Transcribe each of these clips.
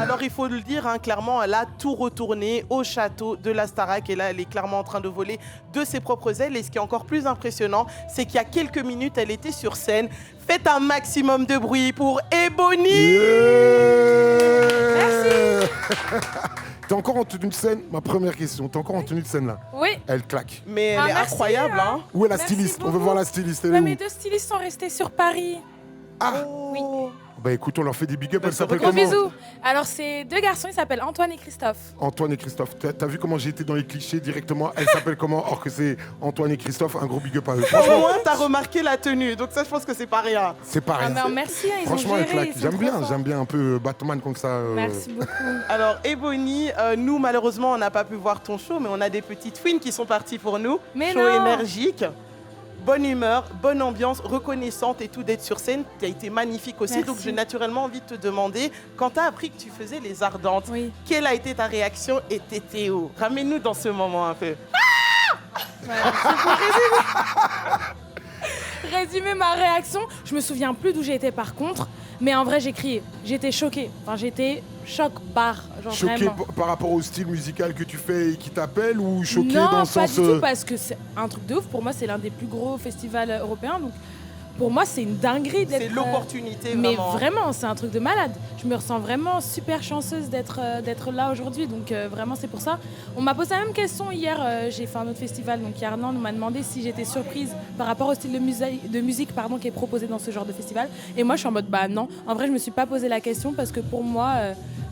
Alors il faut le dire, hein, clairement, elle a tout retourné au château de la Starac et là, elle est clairement en train de voler de ses propres ailes. Et ce qui est encore plus impressionnant, c'est qu'il y a quelques minutes, elle était sur scène. Faites un maximum de bruit pour Ebony. Merci. T'es encore en tenue de scène? Ma première question, t'es encore en tenue de scène là? Oui. Elle claque. Mais elle est merci, incroyable, hein. Où est la Merci styliste? On veut beaucoup. voir la styliste. Elle Ouais, est où? mes deux stylistes sont restés sur Paris. Ah Oui. Bah écoute, on leur fait des big up. Bah, Elle s'appelle Gros comment? bisous. Alors, c'est deux garçons, ils s'appellent Antoine et Christophe. Antoine et Christophe. T'as vu comment j'ai été dans les clichés directement? Elle s'appelle comment? Or que c'est Antoine et Christophe. Un gros big up à eux. Au Franchement, moins, t'as remarqué la tenue, donc ça, je pense que c'est pas rien. c'est pas Ah, rien. mais merci, hein, ils Franchement, ont elle géré. claque. ils sont trop forts. J'aime bien un peu Batman comme ça. Merci beaucoup. Alors, Ebony, nous, malheureusement, on n'a pas pu voir ton show, mais on a des petites fouines qui sont parties pour nous. Mais show non. énergique, bonne humeur, bonne ambiance, reconnaissante et tout d'être sur scène, qui a été magnifique aussi. Merci. Donc, j'ai naturellement envie de te demander, quand tu as appris que tu faisais les Ardentes, Oui. quelle a été ta réaction et t'étais où? Ramène-nous dans ce moment un peu. Voilà, résumer ma réaction, je me souviens plus d'où j'étais par contre, mais en vrai j'ai crié, j'étais choquée, enfin j'étais choc-barre, genre Choqué vraiment. par rapport au style musical que tu fais et qui t'appelle ou choqué Non, dans le pas sens. du tout, parce que c'est un truc de ouf, pour moi c'est l'un des plus gros festivals européens, donc pour moi c'est une dinguerie d'être... C'est l'opportunité, Mais vraiment. vraiment, c'est un truc de malade. Je me ressens vraiment super chanceuse d'être là aujourd'hui. Donc vraiment, c'est pour ça. On m'a posé la même question hier. J'ai fait un autre festival. Donc Yarnan m'a demandé si j'étais surprise par rapport au style de musique qui est proposé dans ce genre de festival. Et moi, je suis en mode, bah non. En vrai, je me suis pas posé la question parce que pour moi,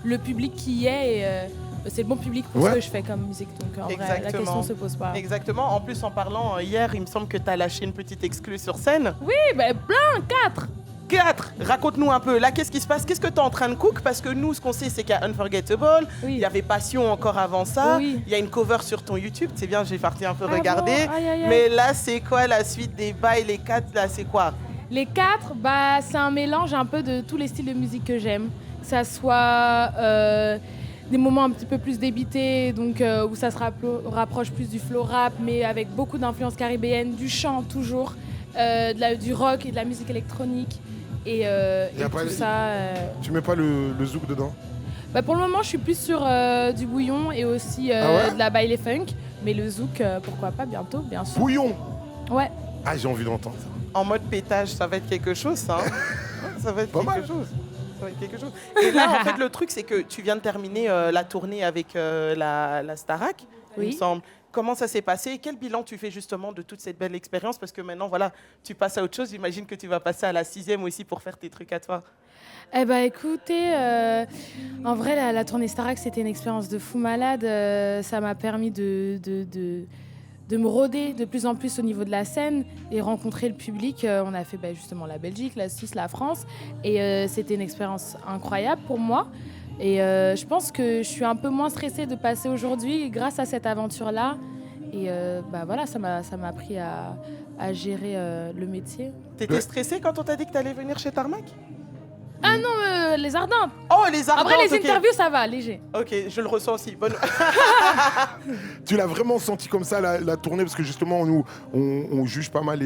le public qui y est... c'est le bon public pour ce que je fais comme musique. Donc en vrai, la question se pose pas. Exactement. En plus, en parlant, hier, il me semble que tu as lâché une petite exclue sur scène. Oui, ben plein, 4. 4. Raconte-nous un peu. Là, qu'est-ce qui se passe? Qu'est-ce que tu es en train de cook? Parce que nous, ce qu'on sait, c'est qu'il y a Unforgettable. Oui. Il y avait Passion encore avant ça. Oui. Il y a une cover sur ton YouTube. C'est bien, j'ai parti un peu Ah regarder. bon? Aïe, aïe, aïe. Mais là, c'est quoi la suite des bails? Les 4, là, c'est quoi? Les 4, bah, c'est un mélange un peu de tous les styles de musique que j'aime. Que ça soit des moments un petit peu plus débités, donc où ça se rapproche plus du flow rap, mais avec beaucoup d'influences caribéennes, du chant toujours, du rock et de la musique électronique. Et tout ça. Tu mets pas le zouk dedans? Bah, pour le moment, je suis plus sur du bouillon et aussi de la baile funk. Mais le zouk, pourquoi pas bientôt, bien sûr. Bouillon? Ouais. Ah, j'ai envie d'entendre ça. En mode pétage, ça va être quelque chose, ça. Hein. Ça va être Pas quelque mal. chose. Ça va être quelque chose. Et là, en fait, le truc, c'est que tu viens de terminer la tournée avec la Starac, il me Oui. semble. Comment ça s'est passé? Quel bilan tu fais justement de toute cette belle expérience? Parce que maintenant, voilà, tu passes à autre chose. J'imagine que tu vas passer à la 6e aussi pour faire tes trucs à toi. Eh ben écoutez, en vrai la tournée Starac c'était une expérience de fou malade. Ça m'a permis de me rôder de plus en plus au niveau de la scène et rencontrer le public. On a fait justement la Belgique, la Suisse, la France et c'était une expérience incroyable pour moi. Et je pense que je suis un peu moins stressée de passer aujourd'hui grâce à cette aventure-là. Et voilà, ça m'a appris à gérer le métier. T'étais stressée quand on t'a dit que t'allais venir chez Tarmac? Ah non, les Ardentes. Oh, les Ardentes. Après, les ok. interviews, ça va, léger. Ok, je le ressens aussi. Bonne... Tu l'as vraiment senti comme ça la tournée? Parce que justement, nous, on juge pas mal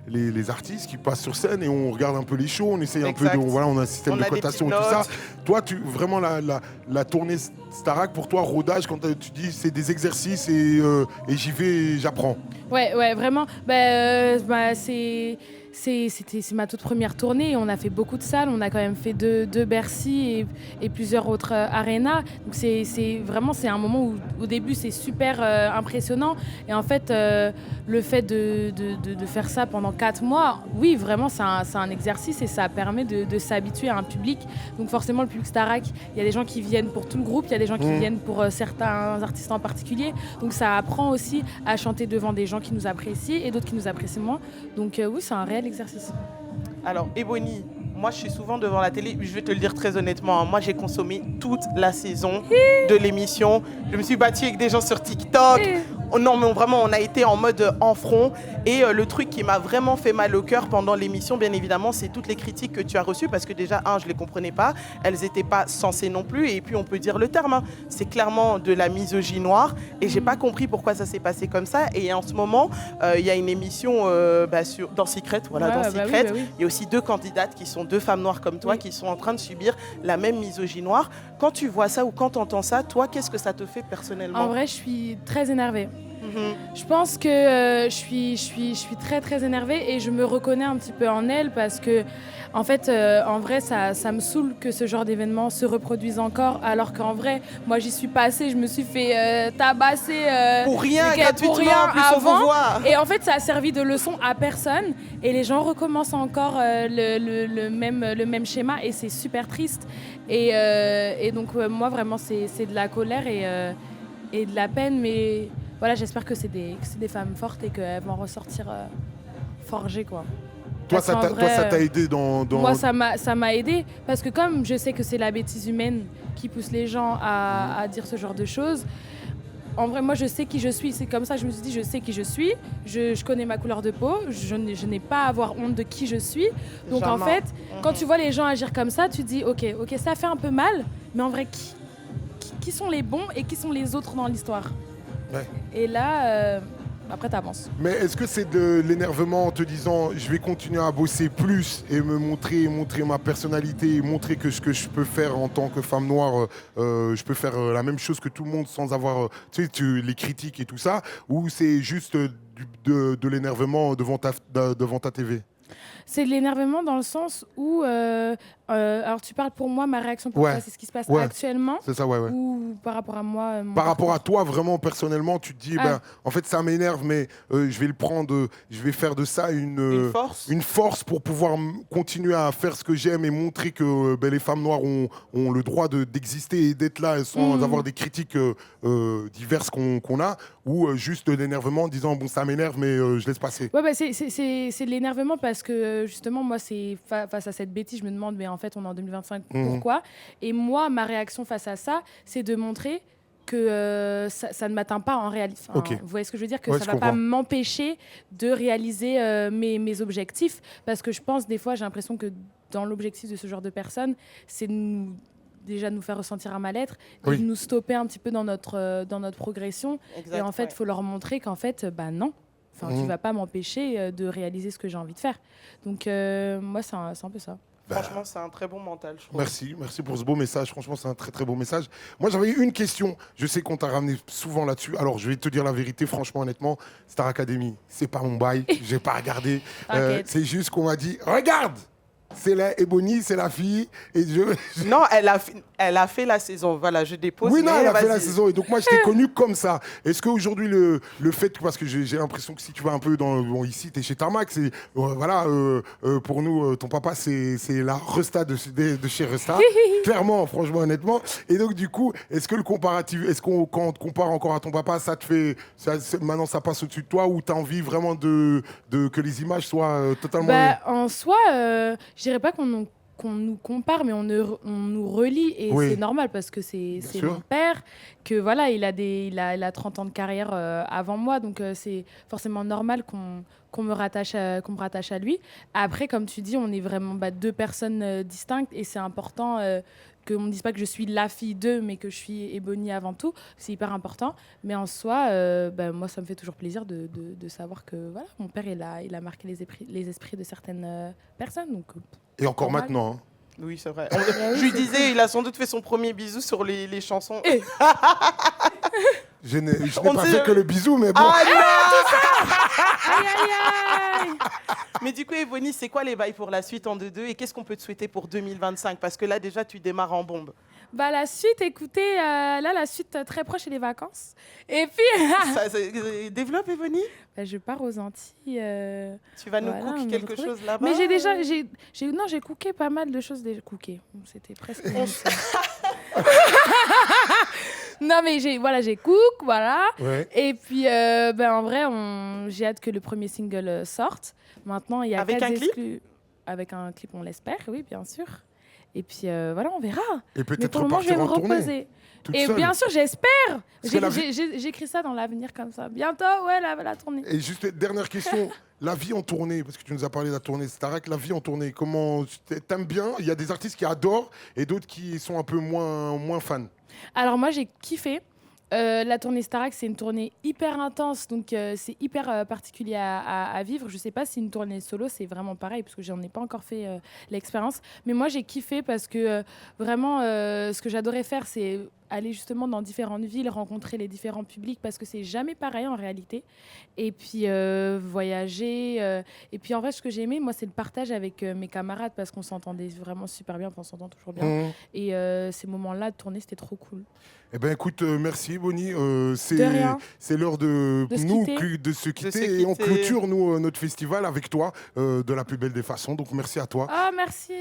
les artistes qui passent sur scène et on regarde un peu les shows, on essaye un peu de. Voilà, on a un système de a des cotation et petites tout ça. notes. Toi, vraiment, la tournée Starac, pour toi, rodage, quand tu dis c'est des exercices et j'y vais et j'apprends. Ouais, vraiment. C'est ma toute première tournée. On a fait beaucoup de salles. On a quand même fait deux Bercy et plusieurs autres arénas. Donc c'est un moment où au début c'est super impressionnant. Et en fait, le fait de faire ça pendant 4 mois, oui, vraiment c'est un exercice et ça permet de s'habituer à un public. Donc forcément le public Starac, il y a des gens qui viennent pour tout le groupe, il y a des gens qui viennent pour certains artistes en particulier. Donc ça apprend aussi à chanter devant des gens qui nous apprécient et d'autres qui nous apprécient moins. Donc oui, c'est un réel exercice. Alors, Ebony, moi, je suis souvent devant la télé. Je vais te le dire très honnêtement. Moi, j'ai consommé toute la saison de l'émission. Je me suis battue avec des gens sur TikTok. Non, mais vraiment, on a été en mode en front. Et le truc qui m'a vraiment fait mal au cœur pendant l'émission, bien évidemment, c'est toutes les critiques que tu as reçues. Parce que déjà, je ne les comprenais pas. Elles n'étaient pas censées non plus. Et puis, on peut dire le terme. Hein. C'est clairement de la misogynie noire. Et je n'ai pas compris pourquoi ça s'est passé comme ça. Et en ce moment, il y a une émission dans Secret. Voilà, dans Secret. Oui. Il y a aussi 2 candidates qui sont 2 femmes noires comme toi qui sont en train de subir la même misogynie noire. Quand tu vois ça ou quand tu entends ça, toi, qu'est-ce que ça te fait personnellement? En vrai, je suis très énervée. Je pense que je suis très très énervée et je me reconnais un petit peu en elle parce que en fait en vrai ça me saoule que ce genre d'événement se reproduise encore alors qu'en vrai moi j'y suis passée, je me suis fait tabasser pour rien gratuitement avant et en fait ça a servi de leçon à personne et les gens recommencent encore le même schéma et c'est super triste et donc moi vraiment c'est de la colère et de la peine mais voilà, j'espère que c'est des femmes fortes et qu'elles vont ressortir forgées, quoi. Toi, ça t'a aidé dans... Moi, ça m'a aidé parce que comme je sais que c'est la bêtise humaine qui pousse les gens à dire ce genre de choses, en vrai, moi, je sais qui je suis. C'est comme ça, je me suis dit, je sais qui je suis. Je connais ma couleur de peau. Je n'ai pas à avoir honte de qui je suis. Donc, en fait, quand tu vois les gens agir comme ça, tu te dis, OK, ça fait un peu mal, mais en vrai, qui sont les bons et qui sont les autres dans l'histoire ? Ouais. Et là, après, t'avances. Mais est-ce que c'est de l'énervement en te disant je vais continuer à bosser plus et me montrer ma personnalité et montrer que ce que je peux faire en tant que femme noire, je peux faire la même chose que tout le monde sans avoir les critiques et tout ça, ou c'est juste de l'énervement devant ta TV? C'est de l'énervement dans le sens où... alors, tu parles pour moi, ma réaction pour toi, c'est ce qui se passe actuellement. C'est ça, ouais. Ou par rapport à moi par rapport à toi, vraiment, personnellement, tu te dis, en fait, ça m'énerve, mais je vais le prendre, je vais faire de ça une force pour pouvoir continuer à faire ce que j'aime et montrer que les femmes noires ont le droit d'exister et d'être là sans avoir des critiques diverses qu'on a, ou juste de l'énervement en disant, bon, ça m'énerve, mais je laisse passer. Ouais, c'est de l'énervement parce que, justement, moi, c'est face à cette bêtise, je me demande, mais en fait, on est en 2025, pourquoi? Et moi, ma réaction face à ça, c'est de montrer que ça ne m'atteint pas en réalité. Enfin, vous voyez ce que je veux dire? Que ça ne va pas m'empêcher de réaliser mes objectifs. Parce que je pense, des fois, j'ai l'impression que dans l'objectif de ce genre de personnes, c'est déjà nous faire ressentir un mal-être et de nous stopper un petit peu dans notre progression. Exact, et en fait, il faut leur montrer qu'en fait, non. Enfin, tu ne vas pas m'empêcher de réaliser ce que j'ai envie de faire. Donc, moi, c'est un peu ça. Franchement, c'est un très bon mental, je trouve. Merci pour ce beau message. Franchement, c'est un très très beau message. Moi, j'avais une question. Je sais qu'on t'a ramené souvent là-dessus. Alors, je vais te dire la vérité, franchement, honnêtement, Star Academy, c'est pas mon bail. J'ai pas regardé. C'est juste qu'on m'a dit, regarde, c'est la Ebony, c'est la fille. Et Non, elle a fait la saison. Voilà, je dépose. Oui, non, elle a fait la saison. Et donc, moi, je t'ai connu comme ça. Est-ce qu'aujourd'hui, le fait que, parce que j'ai l'impression que si tu vas un peu bon, ici, tu es chez Tarmac, c'est, voilà, pour nous, ton papa, c'est la Resta de chez Resta. Clairement, franchement, honnêtement. Et donc, du coup, est-ce que le comparatif, quand on te compare encore à ton papa, ça te fait, maintenant, ça passe au-dessus de toi, ou tu as envie vraiment que les images soient totalement. En soi, je dirais pas qu'on nous compare, mais on nous relie et c'est normal parce que c'est mon père, que voilà, il a 30 ans de carrière avant moi, donc c'est forcément normal qu'on me rattache à lui. Après, comme tu dis, on est vraiment 2 personnes distinctes et c'est important qu'on ne dise pas que je suis la fille d'eux, mais que je suis Ebony avant tout. C'est hyper important. Mais en soi, moi, ça me fait toujours plaisir de savoir que voilà, mon père, il a marqué les esprits de certaines personnes. Donc, et encore maintenant. Hein. Oui, c'est vrai. Je lui disais, il a sans doute fait son premier bisou sur les chansons. Je n'ai pas fait que le bisou, mais bon. Ah non aïe, aïe, aïe. Mais du coup, Ebony, c'est quoi les bails pour la suite en 2-2 et qu'est-ce qu'on peut te souhaiter pour 2025? Parce que là, déjà, tu démarres en bombe. La suite, écoutez, la suite très proche, c'est les vacances. Et puis... développe, Ebony. Je pars aux Antilles. Tu vas nous cooker quelque chose là-bas? Mais j'ai cooké pas mal de choses déjà. Cooké, c'était presque... Non, mais j'ai cook, voilà. Ouais. Et puis, en vrai, j'ai hâte que le premier single sorte. Maintenant, il y a avec un clip? Avec un clip, on l'espère, oui, bien sûr. Et puis voilà, on verra. Et Mais peut-être pour le moment, je vais me repartir en tournée. reposer. toute Et seule. bien sûr, j'espère. Parce que la vie- J'écris ça dans l'avenir comme ça. Bientôt, ouais, la tournée. Et juste dernière question, la vie en tournée, parce que tu nous as parlé de la tournée Starac, la vie en tournée, comment t'aimes bien? Il y a des artistes qui adorent et d'autres qui sont un peu moins fans. Alors moi, j'ai kiffé. La tournée Starac, c'est une tournée hyper intense, donc c'est hyper particulier à vivre. Je sais pas si une tournée solo, c'est vraiment pareil, parce que j'en ai pas encore fait l'expérience. Mais moi, j'ai kiffé parce que vraiment, ce que j'adorais faire, c'est aller justement dans différentes villes, rencontrer les différents publics, parce que c'est jamais pareil en réalité. Et puis voyager. Et puis en vrai, ce que j'ai aimé, moi, c'est le partage avec mes camarades, parce qu'on s'entendait vraiment super bien, enfin, on s'entend toujours bien. Mmh. Et ces moments-là de tournée, c'était trop cool. Eh ben écoute, merci Bonnie. De C'est rien. l'heure de De se nous quitter. de se quitter se et on quitter. clôture nous notre festival avec toi de la plus belle des façons. Donc merci à toi. Ah, merci.